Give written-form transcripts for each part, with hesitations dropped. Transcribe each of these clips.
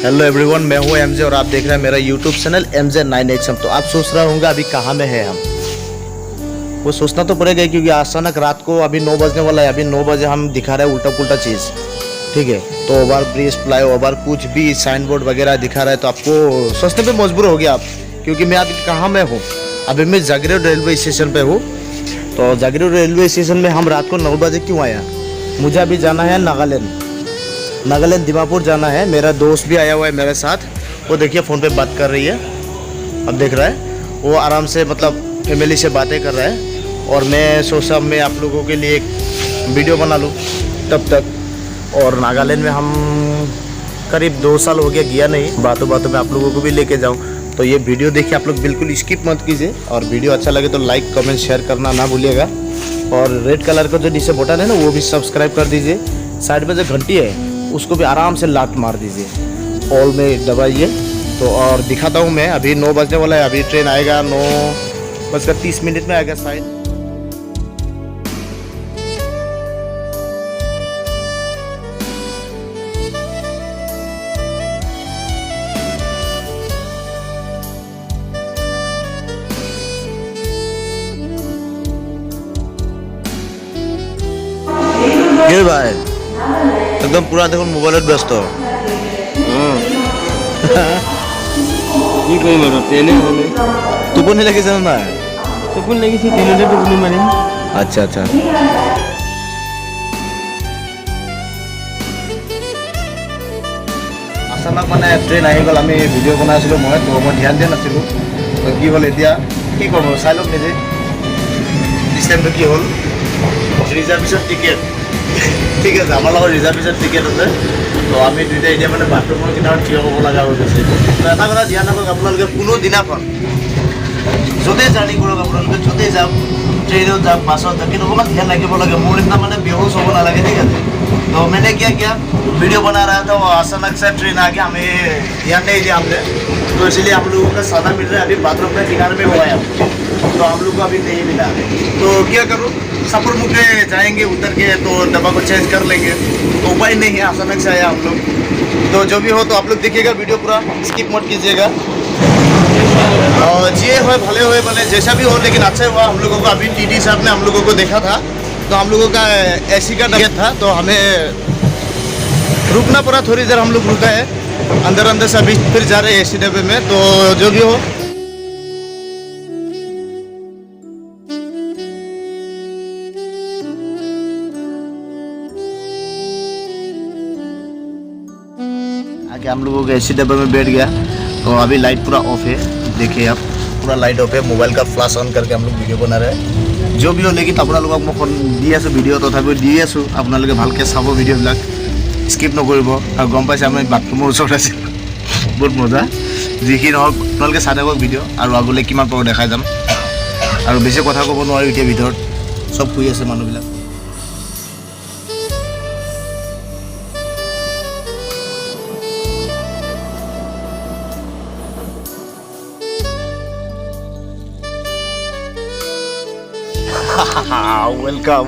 Hello everyone, मैं हूं MJ और आप देख रहे हैं मेरा यूट्यूब चैनल MJ9XM। तो आप सोच रहे होंगे अभी कहाँ में है हम। वो सोचना तो पड़ेगा क्योंकि अचानक रात को अभी 9 बजने वाला है। अभी 9 बजे हम दिखा रहे हैं उल्टा पुल्टा चीज़, ठीक है। तो ओवर ब्रिज, फ्लाई ओवर, कुछ भी साइन बोर्ड वगैरह दिखा रहा है तो आपको सोचने पर मजबूर हो गया आप, क्योंकि मैं अभी कहाँ में हूँ। अभी मैं जागीरोड रेलवे स्टेशन पर हूँ। तो जागीरोड रेलवे स्टेशन में हम रात को 9 बजे क्यों आया? मुझे अभी जाना है नागालैंड दीमापुर जाना है। मेरा दोस्त भी आया हुआ है मेरे साथ। वो देखिए फ़ोन पे बात कर रही है, अब देख रहा है। वो आराम से मतलब फैमिली से बातें कर रहा है। और मैं सोचा मैं आप लोगों के लिए एक वीडियो बना लूँ तब तक। और नागालैंड में हम करीब 2 साल हो गया, गया नहीं। बातों बातों में आप लोगों को भी लेके जाऊँ। तो ये वीडियो देखिए आप लोग, बिल्कुल स्किप मत कीजिए। और वीडियो अच्छा लगे तो लाइक कमेंट शेयर करना ना भूलिएगा। और रेड कलर का जो नीचे बटन है ना, वो भी सब्सक्राइब कर दीजिए। साइड में जो घंटी है उसको भी आराम से लात मार दीजिए, ऑल में दबाइए। तो और दिखाता हूँ मैं। अभी 9 बजने वाला है। अभी ट्रेन आएगा 9:30 में आएगा शायद। ये भाई एकदम पूरा देखो मोबाइल व्यस्त। কি কৰিম আৰু ট্ৰেইনে হ'লে টোপনি লাগিছে না? টোপনি লাগিছে, ট্ৰেইনতে টোপনি মাৰিম। আচ্ছা আচ্ছা। আচানক মানে ট্ৰেইন আহি গ'ল। আমি ভিডিঅ' বনাই আছিলোঁ মই ধ্যান দিয়া নাছিলোঁ। তো কি হ'ল এতিয়া কি কৰোঁ চাই লওক নিজে। চিষ্টেমটো কি হ'ল, ৰিজাৰ্ভেশ্যন টিকেট, ঠিক আছে। আমাৰ লগত ৰিজাৰ্ভেশ্যন টিকেট আছে। তো আমি দুইটা এতিয়া মানে বাথৰুমৰ কিনাৰত থিয় হ'ব লগা হৈ গৈছে। তো এটা কথা ধ্যান ৰাখক, আপোনালোকে কোনো দিনাখন য'তেই জাৰ্ণি কৰক, আপোনালোকে য'তেই যাওক, ট্ৰেইনত যাওক, বাছত যাওক, কিন্তু অকণমান ধ্যাन रखिए लगे। मोर इतना मैंने बेहोश होना लगे, ठीक है। तो मैंने क्या किया, वीडियो बना रहा था, वो अचानक से ट्रेन आ गया, हमें ध्यान नहीं दिया हमने। तो इसलिए हम लोगों का सादा मिल रहा है। अभी बाथरूम में किनारे में हुआ है, तो हम लोग को अभी नहीं मिला। तो क्या करूँ, सफर मुख जाएंगे, उतर के तो डब्बा को चेंज कर लेंगे। तो उपाय नहीं है, अचानक से आया हम लोग। तो जो भी हो तो आप लोग देखिएगा वीडियो पूरा, स्किप मत कीजिएगा। और ये हो भले हुए भले जैसा भी हो, लेकिन अच्छा हुआ हम लोगों को। अभी TT साहब ने हम लोगों को देखा था, तो हम लोगों का AC का टिकट था, तो हमें रुकना पड़ा। थोड़ी देर हम लोग रुका है, अंदर से अभी फिर जा रहे हैं AC डब्बे में। तो जो भी हो आगे हम लोगों के AC डब्बे में बैठ गया। तो अभी लाइट पूरा ऑफ है, देखिए आप, पूरा लाइट ऑफ है। मोबाइल का फ्लैश ऑन करके हम लोग वीडियो बना रहे हैं। जो भी हो, लेकिन আপোনালোকক মই ফোন দি আছোঁ, ভিডিঅ' তথাপিও দি আছোঁ। আপোনালোকে ভালকৈ চাব ভিডিঅ'বিলাক, স্কিপ নকৰিব। আৰু গম পাইছে আমি বাথৰুমৰ ওচৰত আছোঁ, বহুত মজা। যিখিনি নহওক আপোনালোকে চাই থাকক ভিডিঅ'। আৰু আগলৈ কিমান পাৰোঁ দেখাই যাম। আৰু বেছি কথা ক'ব নোৱাৰি এতিয়া, ভিতৰত চব শুই আছে মানুহবিলাক।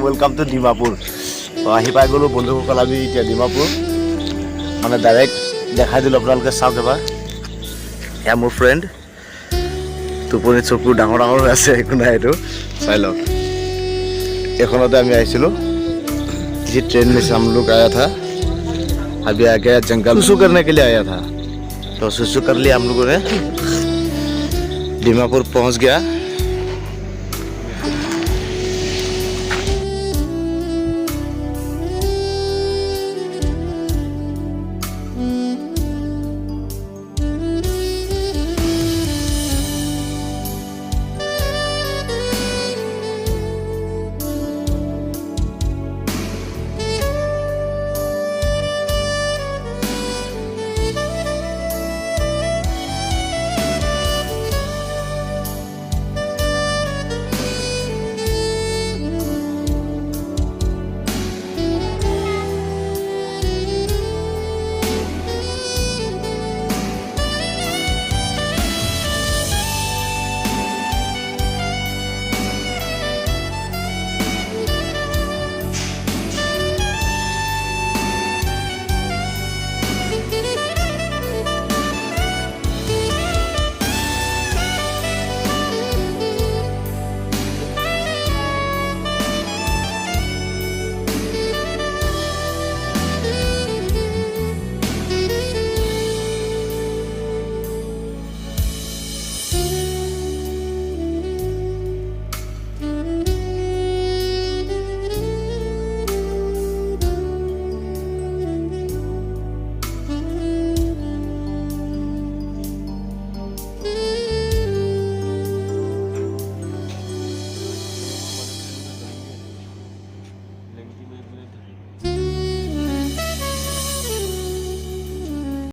Welcome to Dimapur. तो आহি পাই গ'লোঁ বন্ধুসকল। আমি এতিয়া ডিমাপুৰ মানে ডাইৰেক্ট দেখাই দিলোঁ, আপোনালোকে চাওক এবাৰ। এয়া মোৰ ফ্ৰেণ্ড, টোপনি চকু ডাঙৰ ডাঙৰ হৈ আছে, একো নাই, এইটো চাই লওক। এইখনতে আমি আহিছিলোঁ। जी ट्रेन में से हम लोग आया था, अभी आ गया जंगल, सुसु करने के लिए आया था। तो सुसु कर लिया हम लोगों ने, डिमापुर पहुँच गया।